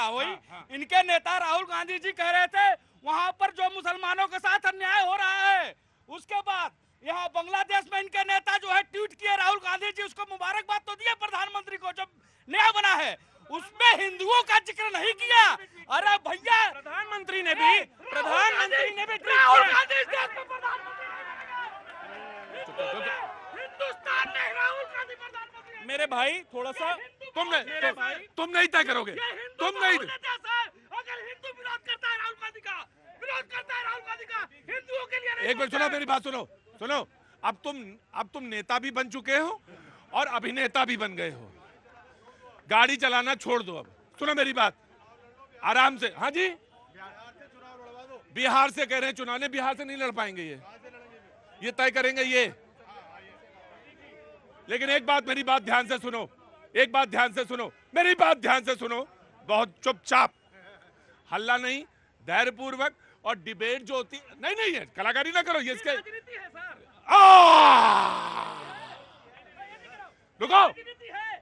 हुई। इनके नेता राहुल गांधी जी कह रहे थे वहां पर जो मुसलमानों के साथ अन्याय हो रहा है, उसके बाद यहाँ बांग्लादेश में इनके नेता जो है ट्वीट किए राहुल गांधी जी, उसको मुबारकबाद तो दिए प्रधानमंत्री को जब नया बना है, उसमें हिंदुओं का जिक्र नहीं किया। अरे भैया, प्रधानमंत्री ने भी राहुल गांधी इस देश में प्रधानमंत्री, हिंदुस्तान में राहुल गांधी प्रधानमंत्री। मेरे भाई थोड़ा सा तुम नहीं तय करोगे, तुम नहीं। अगर हिंदू विरोध करता है राहुल गांधी का, विरोध करता है राहुल गांधी का, हिंदुओं के लिए एक मिनट सुनो, मेरी बात सुनो। अब तुम नेता भी बन चुके हो और अभिनेता भी बन गए हो। गाड़ी चलाना छोड़ दो। अब सुनो मेरी बात आराम से। हाँ जी, बिहार से कह रहे हैं चुनाव, ने बिहार से नहीं लड़ पाएंगे, ये तय करेंगे ये। लेकिन एक बात, मेरी बात ध्यान से सुनो, एक बात ध्यान से सुनो, मेरी बात ध्यान से सुनो, बहुत चुपचाप, हल्ला नहीं, धैर्यपूर्वक। और डिबेट जो होती नहीं है, कलाकारी ना करो, ये इसके रुको,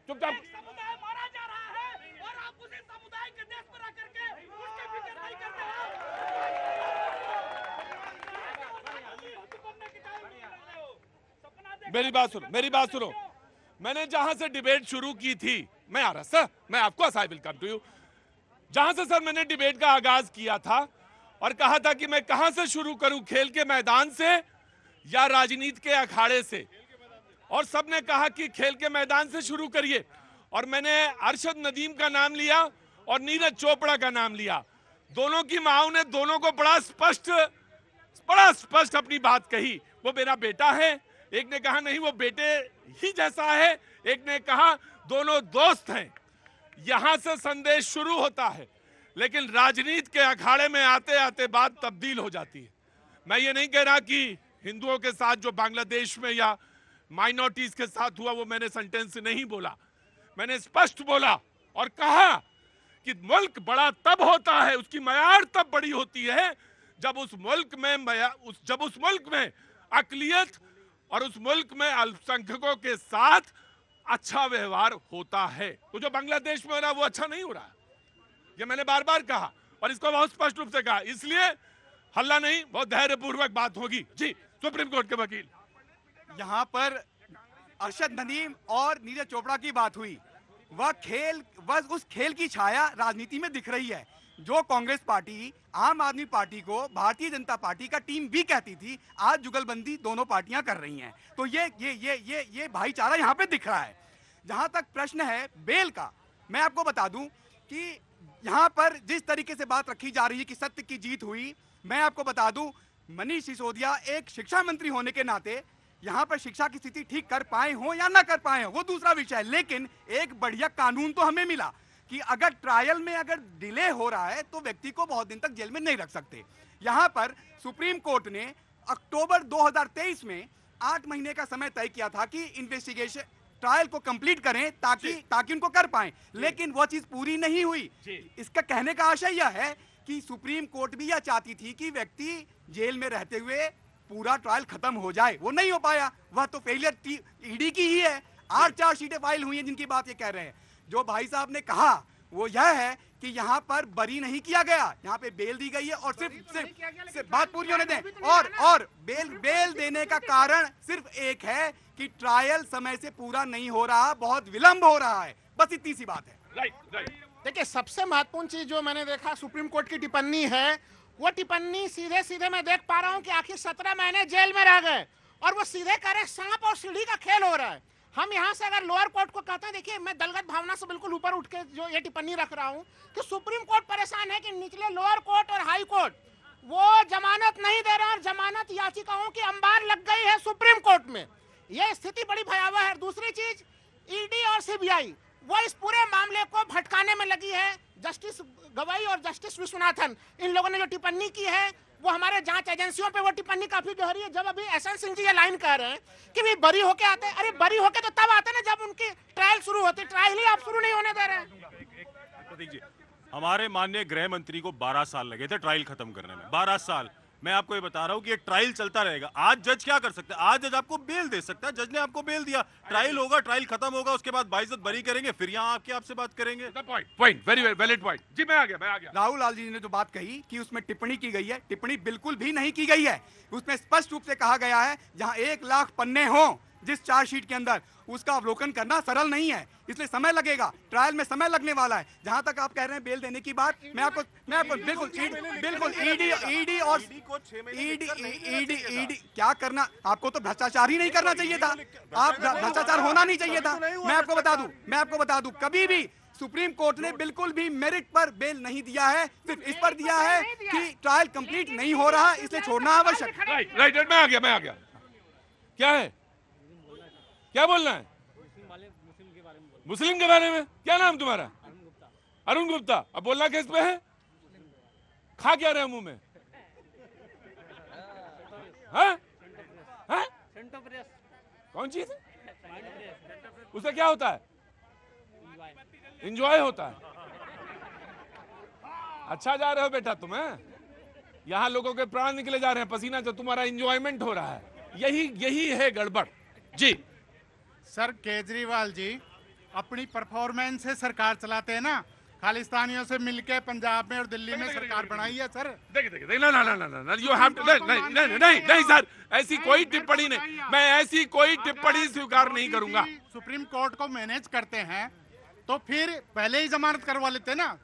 चुपचाप। समुदाय मारा जा रहा है और आप उसी समुदाय के देश पर आकर के उसकी फिक्र नहीं करते हैं। मेरी बात सुनो। मैंने जहां से डिबेट शुरू की थी, मैं आ रहा सर, मैं आपको I will come to you. जहां से सर मैंने डिबेट का आगाज किया था और कहा था कि मैं कहां से शुरू करूं, खेल के मैदान से या राजनीति के अखाड़े से, और सबने कहा कि खेल के मैदान से शुरू करिए। और मैंने अरशद नदीम का नाम लिया और नीरज चोपड़ा का नाम लिया। दोनों की माओ ने दोनों को बड़ा स्पष्ट अपनी बात कही। वो मेरा बेटा है, एक ने कहा नहीं वो बेटे ही जैसा है, एक ने कहा दोनों दोस्त हैं। यहां से संदेश शुरू होता है, लेकिन राजनीति के अखाड़े में आते आते बात तब्दील हो जाती है। मैं ये नहीं कह रहा कि हिंदुओं के साथ जो बांग्लादेश में या माइनॉरिटीज के साथ हुआ वो मैंने सेंटेंस नहीं बोला। मैंने स्पष्ट बोला और कहा कि मुल्क बड़ा तब होता है, उसकी मयार तब बड़ी होती है जब उस मुल्क में अकलियत और उस मुल्क में अल्पसंख्यकों के साथ अच्छा व्यवहार होता है। तो जो बांग्लादेश में हो रहा है वो अच्छा नहीं हो रहा, ये मैंने बार बार कहा और इसको बहुत स्पष्ट रूप से कहा। इसलिए हल्ला नहीं, बहुत धैर्यपूर्वक बात होगी। जी, सुप्रीम कोर्ट के वकील। यहाँ पर अरशद नदीम और नीरज चोपड़ा की बात हुई, उस खेल की छाया राजनीति में दिख रही है। जो कांग्रेस पार्टी आम आदमी पार्टी को भारतीय जनता पार्टी का टीम भी कहती थी, आज जुगलबंदी दोनों पार्टियां कर रही हैं। तो ये भाईचारा यहाँ पे दिख रहा है। जहाँ तक प्रश्न है बेल का, मैं आपको बता दूं कि यहाँ पर जिस तरीके से बात रखी जा रही है कि सत्य की जीत हुई, मैं आपको बता दूं मनीष सिसोदिया एक शिक्षा मंत्री होने के नाते यहाँ पर शिक्षा की स्थिति ठीक कर पाए हो या ना कर पाए हो वो दूसरा विषय है, लेकिन एक बढ़िया कानून तो हमें मिला कि अगर ट्रायल में अगर डिले हो रहा है तो व्यक्ति को बहुत दिन तक जेल में नहीं रख सकते। यहाँ पर सुप्रीम कोर्ट ने अक्टूबर 2023 में 8 महीने का समय तय किया था कि इन्वेस्टिगेशन ट्रायल को कंप्लीट करें ताकि उनको कर पाए, लेकिन वो चीज पूरी नहीं हुई। इसका कहने का आशय यह है कि सुप्रीम कोर्ट भी यह चाहती थी कि व्यक्ति जेल में रहते हुए पूरा ट्रायल खत्म हो जाए, वो नहीं हो पाया। वह तो फेलियर ईडी की ही है। 8 चार्जशीटें फाइल हुई हैं जिनकी बात ये कह रहे हैं। जो भाई साहब ने कहा वो यह है कि यहाँ पर बरी नहीं किया गया, यहाँ पे बेल दी गई है और सिर्फ बात पूरी होने दें। और बेल देने का कारण सिर्फ एक है कि ट्रायल समय से पूरा नहीं हो रहा, बहुत विलंब हो रहा है, बस इतनी सी बात है। राइट। देखिए, सबसे महत्वपूर्ण चीज जो मैंने देखा सुप्रीम कोर्ट की टिप्पणी है, वो टिप्पणी सीधे मैं देख पा रहा हूँ कि आखिर 17 महीने जेल में रह गए और वो सीधे कह रहे सांप और सीढ़ी का खेल हो रहा है। हम यहाँ से अगर लोअर कोर्ट को कहते हैं, देखिए मैं दलगत भावना से बिल्कुल ऊपर उठ के जो ये टिप्पणी रख रहा हूँ कि सुप्रीम कोर्ट परेशान है कि निचले लोअर कोर्ट और हाई कोर्ट वो जमानत नहीं दे रहा और जमानत याचिकाओं की अंबार लग गई है सुप्रीम कोर्ट में। यह स्थिति बड़ी भयावह है। दूसरी चीज, ईडी और सीबीआई वो इस पूरे मामले को भटकाने में लगी है। जस्टिस गवाई और जस्टिस विश्वनाथन, इन लोगों ने जो टिप्पणी की है वो हमारे जांच एजेंसियों पे वो टिप्पणी काफी गहरी है। जब अभी एसएन सिंह जी ये लाइन कह रहे हैं कि भी बरी होके आते हैं, अरे बरी होके तो तब आते हैं ना जब उनकी ट्रायल शुरू होती है। ट्रायल ही आप शुरू नहीं होने दे रहे हैं। हमारे माननीय गृह मंत्री को 12 साल लगे थे ट्रायल खत्म करने में, 12 साल। मैं आपको ये बता रहा हूँ कि ये ट्रायल चलता रहेगा। आज जज क्या कर सकता है? आज जज आपको बेल दे सकता है। जज ने आपको बेल दिया, ट्रायल होगा, ट्रायल खत्म होगा, उसके बाद बाइज्जत बरी करेंगे, फिर यहाँ आके आपसे बात करेंगे। Point very valid point. जी मैं आ गया। राहुल लाल जी ने जो बात कही कि उसमें टिप्पणी की गई है, टिप्पणी बिल्कुल भी नहीं की गई है। उसमें स्पष्ट रूप से कहा गया है जहां 1 लाख पन्ने हो जिस चार्जशीट के अंदर, उसका अवलोकन करना सरल नहीं है, इसलिए समय लगेगा, ट्रायल में समय लगने वाला है। जहां तक आप कह रहे हैं बेल देने की बात, मैं आपको बिल्कुल ईडी और ईडी क्या करना, आपको तो भ्रष्टाचार ही नहीं करना चाहिए था, आप भ्रष्टाचार होना नहीं चाहिए था। मैं आपको बता दूं कभी भी सुप्रीम कोर्ट ने बिल्कुल भी मेरिट पर बेल नहीं दिया है, सिर्फ इस पर दिया है कि ट्रायल कंप्लीट नहीं हो रहा, इसलिए छोड़ना आवश्यक है। राइट मैं आ गया। क्या है, क्या बोलना है? मुस्लिम के बारे में। क्या नाम तुम्हारा? अरुण गुप्ता। अब बोलना किस पे है? खा क्या रहे मुंह में? हाँ? कौन चीज? उससे क्या होता है? एंजॉय होता है। अच्छा जा रहे हो बेटा तुम, हैं? यहाँ लोगों के प्राण निकले जा रहे हैं पसीना से, तुम्हारा एंजॉयमेंट हो रहा है। यही है गड़बड़। जी सर, केजरीवाल जी अपनी परफॉर्मेंस से सरकार चलाते हैं ना, खालिस्तानियों से मिलके पंजाब में और दिल्ली में सरकार बनाई है सर। देखिए ना यू हैव टू नहीं सर, ऐसी कोई टिप्पणी नहीं, मैं ऐसी कोई टिप्पणी स्वीकार नहीं करूंगा। सुप्रीम कोर्ट को मैनेज करते हैं तो फिर पहले ही जमानत करवा लेते ना,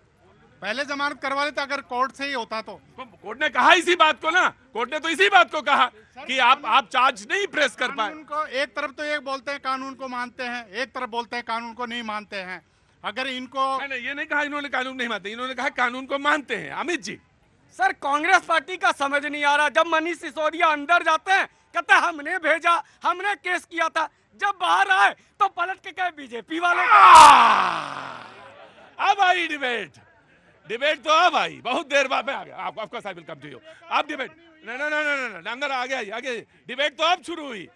पहले जमानत करवा लेते अगर कोर्ट से ही होता तो। कोर्ट ने कहा इसी बात को ना, कोर्ट ने तो इसी बात को कहा कि आप चार्ज नहीं प्रेस कर पाए। को एक तरफ तो ये बोलते हैं कानून को मानते हैं, एक तरफ बोलते हैं कानून को नहीं मानते हैं। अगर इनको नहीं, ये नहीं कहा इन्होंने कानून नहीं मानते, इन्होंने कहा कानून को मानते हैं। अमित जी, सर कांग्रेस पार्टी का समझ नहीं आ रहा, जब मनीष सिसोदिया अंदर जाते हैं कहते हैं हमने भेजा, हमने केस किया था, जब बाहर आए तो पलट के कहे बीजेपी वाले। अब आई डिबेट तो अब आई, बहुत देर बाद। मैं आ गया, आपका साइकिल कम चाहिए आप डिबेट नहीं अंदर आ गया डिबेट तो अब शुरू हुई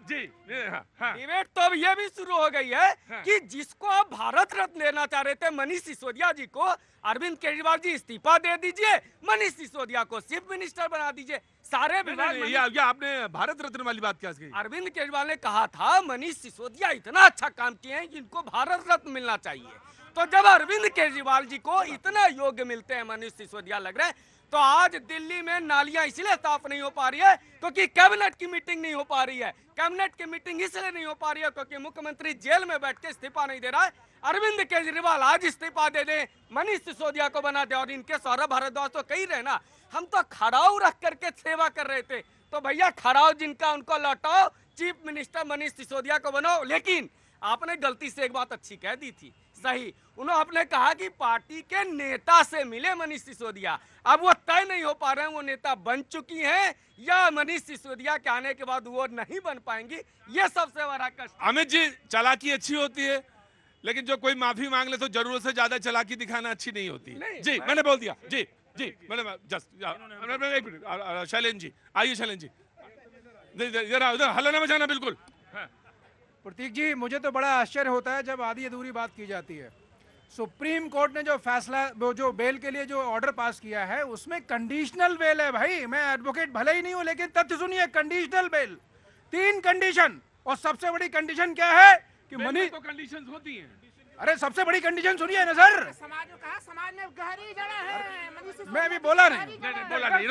जी। डिबेट तो अब ये भी शुरू हो गई है कि जिसको आप भारत रत्न देना चाह रहे थे मनीष सिसोदिया जी को, अरविंद केजरीवाल जी इस्तीफा दे दीजिए, मनीष सिसोदिया को चीफ मिनिस्टर बना दीजिए, सारे विभाग। ये आपने भारत रत्न वाली बात क्या की? अरविंद केजरीवाल ने कहा था मनीष सिसोदिया इतना अच्छा काम किए हैं कि इनको भारत रत्न मिलना चाहिए। तो जब अरविंद केजरीवाल जी को इतना योग्य मिलते हैं मनीष सिसोदिया लग रहे हैं, तो आज दिल्ली में नालियां इसलिए साफ नहीं हो पा रही है क्योंकि कैबिनेट की मीटिंग नहीं हो पा रही है। कैबिनेट की मीटिंग इसलिए नहीं हो पा रही है क्योंकि मुख्यमंत्री जेल में बैठ के इस्तीफा नहीं दे रहा है। अरविंद केजरीवाल आज इस्तीफा दे दे, मनीष सिसोदिया को बना दे, और इनके सौरभ भारद्वाज तो कही रहे ना हम तो खड़ाऊ रख करके सेवा कर रहे थे, तो भैया खड़ाऊ जिनका उनको लौटाओ, चीफ मिनिस्टर मनीष सिसोदिया को बनाओ। लेकिन आपने गलती से एक बात अच्छी कह दी थी, सही, उन्होंने कहा कि पार्टी के नेता से मिले मनीष सिसोदिया। अब वो तय नहीं हो पा रहे हैं वो नेता बन चुकी हैं या मनीष सिसोदिया के आने के बाद वो नहीं बन पाएंगी, ये सबसे बड़ा कष्ट। अमित जी, चालाकी अच्छी होती है, लेकिन जो कोई माफी मांग ले तो जरूरत से ज्यादा चालाकी दिखाना अच्छी नहीं होती। जी मैंने बोल दिया। जी मैंने जस्ट शैलेंद्र जी आइए, शैलेंद्र जी जरा उधर हल्ला में जाना बिल्कुल। प्रतीक जी, मुझे तो बड़ा आश्चर्य होता है जब आधी अधूरी बात की जाती है। सुप्रीम कोर्ट ने जो फैसला, वो जो बेल के लिए जो ऑर्डर पास किया है उसमें कंडीशनल बेल है। भाई मैं एडवोकेट भले ही नहीं हूं, लेकिन तथ्य सुनिए, कंडीशनल बेल, 3 कंडीशन, और सबसे बड़ी कंडीशन क्या है कि मनीष तो कंडीशंस होती हैं। अरे सबसे बड़ी कंडीशन सुनिए ना सर। समाज में कहा, समाज में गहरी जड़ है। मैं अभी बोला नहीं, बोला नहीं,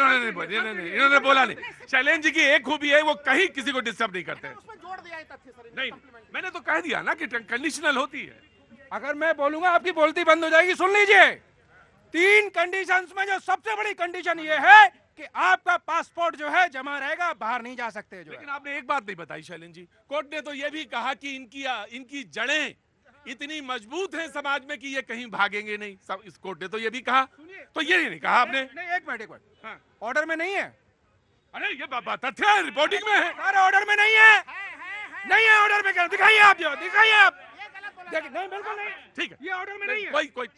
इन्होंने बोला नहीं। शैलेंद्र जी की एक खूबी है, वो कहीं किसी को डिस्टर्ब नहीं करते। उसमें जोड़ दिया है तथ्य सर। नहीं, मैंने तो कह दिया ना कि कंडीशनल होती है। अगर मैं बोलूंगा आपकी बोलती बंद हो जाएगी। सुन लीजिए, 3 कंडीशंस में जो सबसे बड़ी कंडीशन ये है कि आपका पासपोर्ट जो है जमा रहेगा, बाहर नहीं जा सकते जो। लेकिन आपने एक बात नहीं बताई शैलेंद्र जी, कोर्ट ने तो ये भी कहा कि इनकी जड़ें इतनी मजबूत हैं समाज में कि ये कहीं भागेंगे नहीं। सब इस कोर्ट ने तो ये भी कहा, तो ये नहीं कहा आपने। नहीं, एक मिनट, ऑर्डर में नहीं है। अरे ये तथ्य है, रिपोर्टिंग में है। सर ऑर्डर में नहीं है, नहीं है ऑर्डर में। क्या दिखाइए आप, जो दिखाइए आप। नहीं, बिल्कुल नहीं, ठीक है, ये ऑर्डर में नहीं है। कोई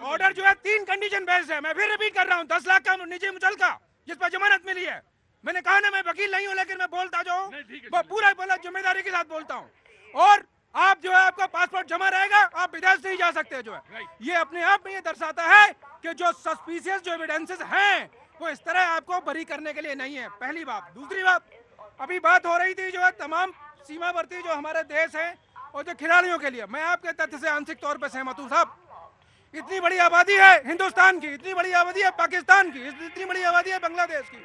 ऑर्डर जो है 3 कंडीशन बेस्ड है। मैं फिर रिपीट कर रहा हूँ, 10 लाख का निजी मुचलका जिस पर जमानत मिली है। मैंने कहा ना मैं वकील नहीं हूँ, लेकिन मैं बोलता जो हूँ पूरा जिम्मेदारी के साथ बोलता हूँ। और आप जो है आपका पासपोर्ट जमा रहेगा, आप विदेश नहीं जा सकते जो है। ये अपने आप में ये दर्शाता है कि जो सस्पिशियस जो एविडेंसेस हैं वो इस तरह आपको बरी करने के लिए नहीं है, पहली बात। दूसरी बात, अभी बात हो रही थी जो है तमाम सीमावर्ती जो हमारे देश है और जो खिलाड़ियों के लिए, मैं आपके तथ्य से आंशिक तौर पर सहमत हूँ साहब। इतनी बड़ी आबादी है हिंदुस्तान की, इतनी बड़ी आबादी है पाकिस्तान की, इतनी बड़ी आबादी है बांग्लादेश की,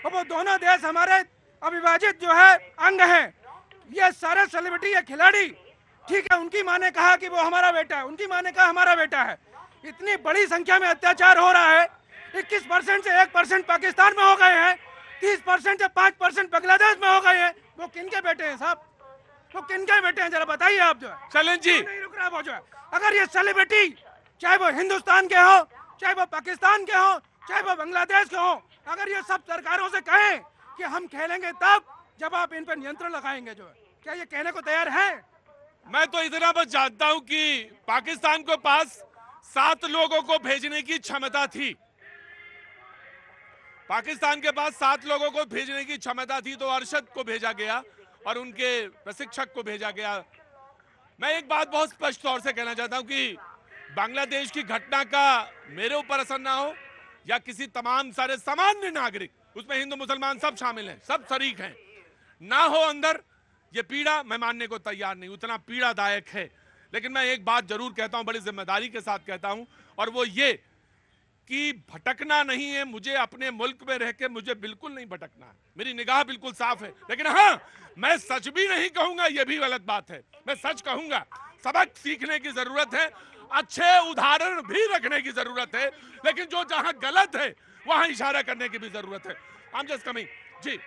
और वो दोनों देश हमारे अविभाजित जो है अंग हैं। ये सारे सेलिब्रिटी या खिलाड़ी, ठीक है, उनकी माँ ने कहा कि वो हमारा बेटा है, उनकी माँ ने कहा हमारा बेटा है। इतनी बड़ी संख्या में अत्याचार हो रहा है, 21% से 1% पाकिस्तान में हो गए हैं, 30% से 5% बांग्लादेश में हो गए हैं। वो किनके बेटे हैं साहब? वो किनके बेटे हैं, जरा बताइए आप जो है। चलें जी, नहीं रुक रहा वो जो है। अगर ये सेलिब्रिटी चाहे वो हिंदुस्तान के हो, चाहे वो पाकिस्तान के हो, चाहे वो बांग्लादेश के हो, अगर ये सब सरकारों से कहें कि हम खेलेंगे तब जब आप इन पर नियंत्रण लगाएंगे जो है, क्या ये कहने को तैयार है? मैं तो इतना बस जानता हूं कि पाकिस्तान के पास 7 लोगों को भेजने की क्षमता थी। पाकिस्तान के पास 7 लोगों को भेजने की क्षमता थी, तो अरशद को भेजा गया और उनके प्रशिक्षक को भेजा गया। मैं एक बात बहुत स्पष्ट तौर से कहना चाहता हूं कि बांग्लादेश की घटना का मेरे ऊपर असर ना हो या किसी तमाम सारे सामान्य नागरिक, उसमें हिंदू मुसलमान सब शामिल हैं, सब शरीक हैं, ना हो अंदर ये पीड़ा, मैं मानने को तैयार नहीं, उतना पीड़ादायक है। लेकिन मैं एक बात जरूर कहता हूं, बड़ी जिम्मेदारी के साथ कहता हूं, और वो ये कि भटकना नहीं है, मुझे अपने मुल्क में रह के मुझे बिल्कुल नहीं भटकना है, मेरी निगाह बिल्कुल साफ है। लेकिन हाँ, मैं सच भी नहीं कहूंगा, ये भी गलत बात है, मैं सच कहूंगा। सबक सीखने की जरूरत है, अच्छे उदाहरण भी रखने की जरूरत है, लेकिन जो जहां गलत है वहां इशारा करने की भी जरूरत है। I'm just coming जी।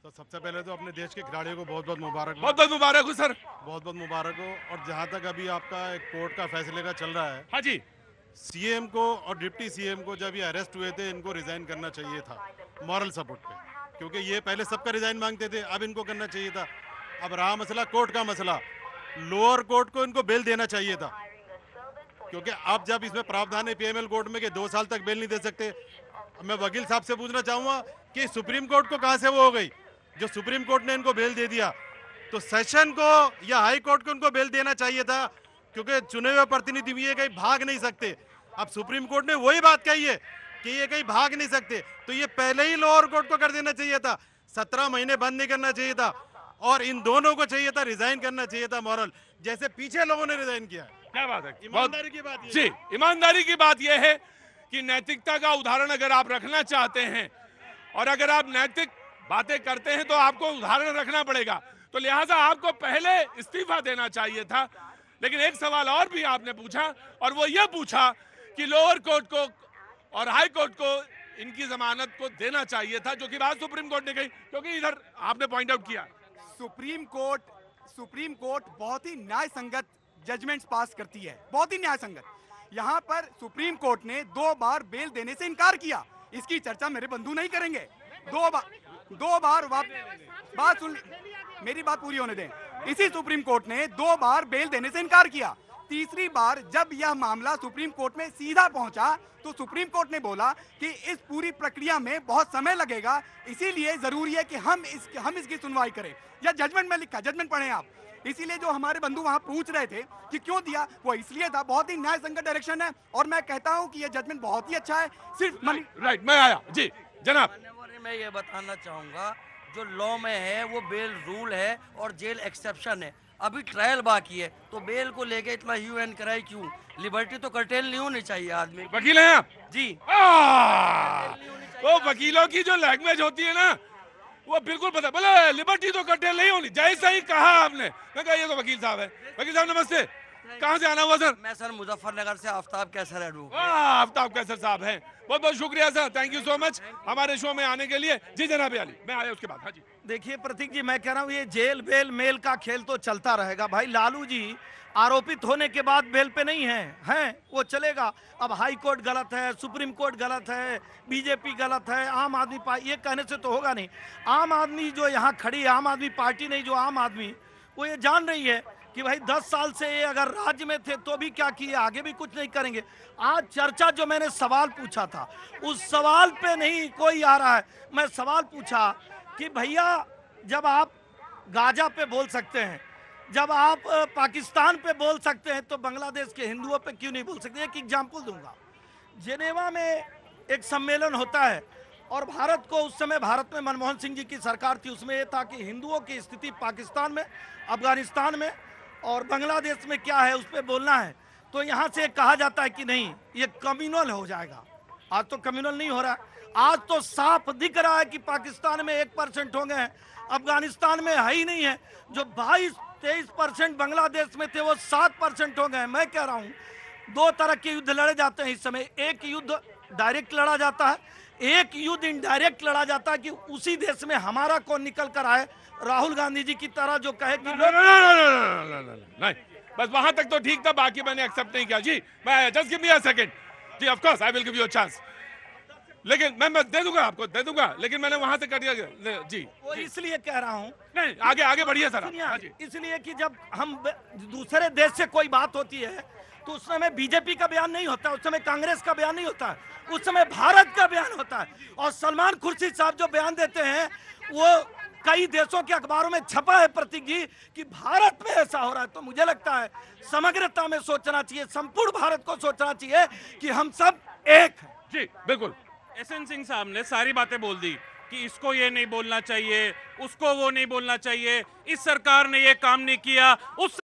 तो सबसे पहले तो अपने देश के खिलाड़ियों को बहुत बहुत मुबारक हो। बहुत बहुत मुबारक हो सर। बहुत बहुत मुबारक हो। और जहां तक अभी आपका एक कोर्ट का फैसले का चल रहा है, हाँ जी, सीएम को और डिप्टी सीएम को जब ये अरेस्ट हुए थे, इनको रिजाइन करना चाहिए था मॉरल सपोर्ट पे, क्योंकि ये पहले सबका रिजाइन मांगते थे, अब इनको करना चाहिए था। अब रहा मसला कोर्ट का मसला, लोअर कोर्ट को इनको बेल देना चाहिए था, क्योंकि अब जब इसमें प्रावधान है पीएमएल कोर्ट में कि 2 साल तक बेल नहीं दे सकते। मैं वकील साहब से पूछना चाहूंगा कि सुप्रीम कोर्ट को कहां से वो हो गई, जो सुप्रीम कोर्ट ने इनको बेल दे दिया, तो सेशन को या हाई कोर्ट को इनको बेल देना चाहिए था, क्योंकि चुने हुए प्रतिनिधि भी ये कहीं भाग नहीं सकते। अब सुप्रीम कोर्ट ने वही बात कही है कि ये कहीं भाग नहीं सकते, तो ये पहले ही लोअर कोर्ट को कर देना चाहिए था, 17 महीने बंद नहीं करना चाहिए था, और इन दोनों को चाहिए था रिजाइन करना चाहिए था मॉरल, जैसे पीछे लोगों ने रिजाइन किया है। क्या बात है, ईमानदारी की बात जी, ईमानदारी की बात यह है कि नैतिकता का उदाहरण अगर आप रखना चाहते हैं और अगर आप नैतिक बातें करते हैं तो आपको उदाहरण रखना पड़ेगा, तो लिहाजा आपको पहले इस्तीफा देना चाहिए था। लेकिन एक सवाल और भी आपने पूछा, और वो ये पूछा कि लोअर कोर्ट को और हाई कोर्ट को इनकी जमानत को देना चाहिए था, जो कि बात सुप्रीम कोर्ट ने कही, क्योंकि इधर आपने पॉइंट आउट किया सुप्रीम कोर्ट बहुत ही न्याय संगत जजमेंट्स पास करती है, बहुत ही न्याय संगत। यहाँ पर सुप्रीम कोर्ट ने 2 बार बेल देने से इनकार किया, इसकी चर्चा मेरे बंधु नहीं करेंगे। 2 बार बात सुन, मेरी बात पूरी होने दें। इसी सुप्रीम कोर्ट ने 2 बार बेल देने से इनकार किया। तीसरी बार जब यह मामला सुप्रीम कोर्ट में सीधा पहुंचा, तो सुप्रीम कोर्ट ने बोला कि इस पूरी प्रक्रिया में बहुत समय लगेगा, इसीलिए जरूरी है कि हम इसकी सुनवाई करें। यह जजमेंट में लिखा, जजमेंट पढ़ें आप। इसीलिए जो हमारे बंधु वहां पूछ रहे थे कि क्यों दिया, वो इसलिए था, बहुत ही न्याय संगत डायरेक्शन है, और मैं कहता हूं कि यह जजमेंट बहुत ही अच्छा है। सिर्फ राइट, मैं आया जी जनाब। मैं ये बताना चाहूंगा, जो लॉ में है वो बेल रूल है और जेल एक्सेप्शन है। अभी ट्रायल बाकी है, तो बेल को लेके इतना ह्यू एंड कराई क्यों? लिबर्टी तो कर्टेल नहीं होनी चाहिए आदमी। वकील हैं आप जी। वो वकीलों की जो लैंग्वेज होती है ना, वो बिल्कुल पता, बोले लिबर्टी तो कर्टेल नहीं होनी, जैसा ही कहा आपने। मैं कहा ये तो वकील साहब है। वकील साहब नमस्ते, कहाँ से आना हुआ सर? मैं सर मुजफ्फरनगर से आफ्ताब कैसर एडवोकेट। आफ्ताब कैसर साहब हैं, बहुत बहुत शुक्रिया sir, thank you so much हमारे शो में आने के लिए। जी जनाब अली, मैं आया उसके बाद। हाँ जी, देखिए प्रतीक जी, मैं कह रहा हूँ ये जेल बेल मेल का खेल तो चलता रहेगा भाई। लालू जी आरोपित होने के बाद बेल पे नहीं हैं, वो चलेगा। अब हाई कोर्ट गलत है, सुप्रीम कोर्ट गलत है, बीजेपी गलत है, आम आदमी पार्टी, ये कहने से तो होगा नहीं। आम आदमी जो यहाँ खड़ी है, आम आदमी पार्टी नहीं, जो आम आदमी, वो ये जान रही है कि भाई 10 साल से ये अगर राज्य में थे तो भी क्या किए, आगे भी कुछ नहीं करेंगे। आज चर्चा जो मैंने सवाल पूछा था, उस सवाल पे नहीं कोई आ रहा है। मैं सवाल पूछा कि भैया जब आप गाजा पे बोल सकते हैं, जब आप पाकिस्तान पे बोल सकते हैं, तो बांग्लादेश के हिंदुओं पे क्यों नहीं बोल सकते? एक एग्जाम्पल दूंगा। जेनेवा में एक सम्मेलन होता है और भारत को उस समय, भारत में मनमोहन सिंह जी की सरकार थी, उसमें यह था कि हिंदुओं की स्थिति पाकिस्तान में, अफगानिस्तान में और बांग्लादेश में क्या है उस पर बोलना है। तो यहाँ से कहा जाता है कि नहीं ये कम्युनल हो जाएगा। आज तो कम्युनल नहीं हो रहा है, आज तो साफ दिख रहा है कि पाकिस्तान में 1% हो गए हैं, अफगानिस्तान में है ही नहीं है। जो 22-23% बांग्लादेश में थे वो 7% हो गए। मैं कह रहा हूँ दो तरह के युद्ध लड़े जाते हैं इस समय, एक युद्ध डायरेक्ट लड़ा जाता है, एक युद्ध इनडायरेक्ट लड़ा जाता है कि उसी देश में हमारा कौन निकल कर आए, राहुल गांधी जी की तरह जो कहे कि नहीं, बस वहां तक तो ठीक था, बाकी मैंने एक्सेप्ट नहीं किया जी। मैं just give me a second जी, of course I will give you a chance, लेकिन मैं दे दूंगा, आपको दे दूंगा, लेकिन मैंने वहां से कट दिया जी। वो इसलिए कह रहा हूँ, नहीं आगे आगे बढ़िए सर। हाँ जी। इसलिए कि जब हम दूसरे देश से कोई बात होती है तो उस समय बीजेपी का बयान नहीं होता, उस समय कांग्रेस का बयान नहीं होता है, उस समय भारत का बयान होता है। और सलमान खुर्शीद साहब जो बयान देते हैं वो कई देशों के अखबारों में छपा है प्रतीक जी कि भारत में ऐसा हो रहा है। तो मुझे लगता है समग्रता में सोचना चाहिए, संपूर्ण भारत को सोचना चाहिए कि हम सब एक हैं। जी बिल्कुल। एसएन सिंह साहब ने सारी बातें बोल दी कि इसको ये नहीं बोलना चाहिए, उसको वो नहीं बोलना चाहिए, इस सरकार ने ये काम नहीं किया, उस